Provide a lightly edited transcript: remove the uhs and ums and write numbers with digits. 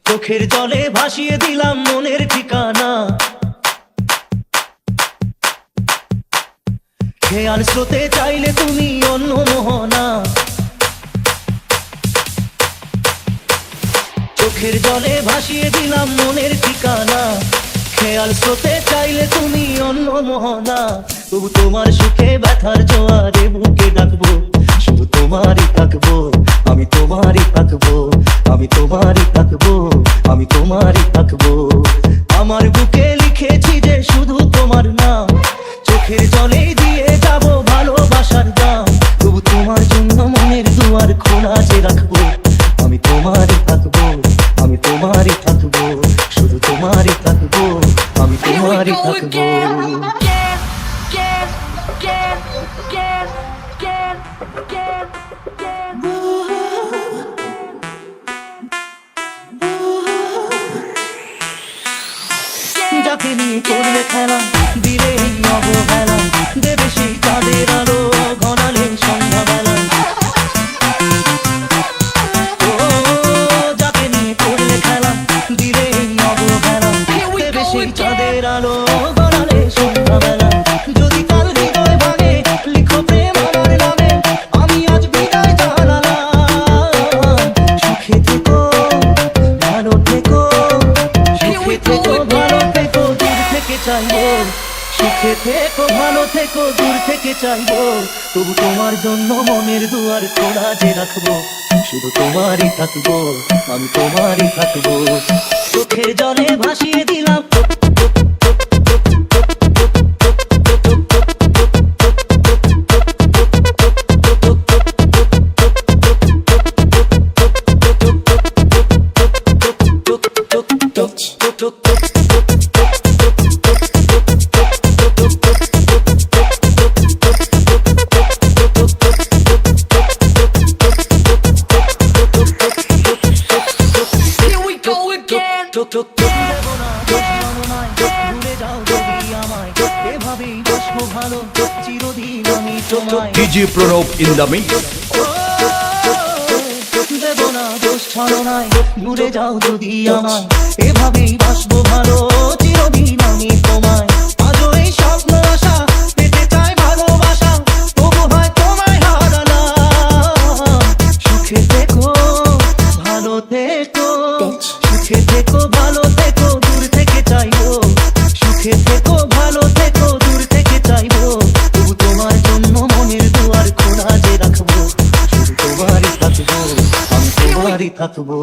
চোখের জলে ভাসিয়ে দিলাম মনের ঠিকানা। খেয়াল স্রোতে চাইলে তুমি অন্য মোহনা। চোখের জলে ভাসিয়ে দিলাম মনের ঠিকানা। খেয়াল স্রোতে চাইলে তুমি অন্য মোহনা। তবু তোমার সুখে ব্যথার জোয়ারে বুকে ডাকবো, শুধু তোমারই থাকবো, আমি তোমারই থাকবো, আমি তোমারই থাকবো, আমি তোমারই থাকবো। আমার বুকে লিখেছি যে শুধু তোমার নাম, চোখের জলে দিয়ে যাব ভালোবাসার দাম। তবু তোমার জন্য মনের দুয়ার খোলা যে রাখবো, আমি তোমারই থাকবো, আমি তোমারই থাকবো, শুধু তোমারই থাকবো, আমি তোমারই থাকবো। যাকে নিয়ে করলে খেলা, দিলে অবহেলা, দেবে সেই চাঁদের আলো, ঘনালে সন্ধ্যাবেলা। ও যাকে নিয়ে করলে খেলা, দিলে অবহেলা, দেবে সেই চাঁদের আলো, ঘনালে সন্ধ্যাবেলা। যদি কাল হৃদয় ভাঙে, লিখো প্রেম আমার নামে, আমি আজ বিদায় জানালাম। সুখে থেকো, ভালো থেকো, সুখে থেকো, ভালো থেকো, দূর থেকে চাইবো। সুখে থেকো, ভালো থেকো, দূর থেকে চাইবো। তবু তোমার জন্য মনের দুয়ার খোলা যে রাখবো, শুধু তোমারই থাকবো, আমি তোমারই থাকবো। চোখের জলে ভাসিয়ে দিলাম DJ Pranab in the mix. দেবো না দোষ ছলনায়, ভুলে যাও যদি আমায়, এভাবেই বাসবো ভালো চিরদিন আমি তোমায়। আজও এই স্বপ্ন আশা, পেতে চাই ভালোবাসা, তবু হয় তোমায় হারালাম। সুখে থেকো, ভালো থেকো, সুখে থেকো, ভালো থেকো, দূর থেকে চাইবো। সুখে থেকো, ভালো থেকো, দূর থেকে চাইবো। তবু তোমার জন্য মনের দুয়ার খোলা যে রাখবো, শুধু তোমারই থাকবো, আমি তোমারই থাকবো।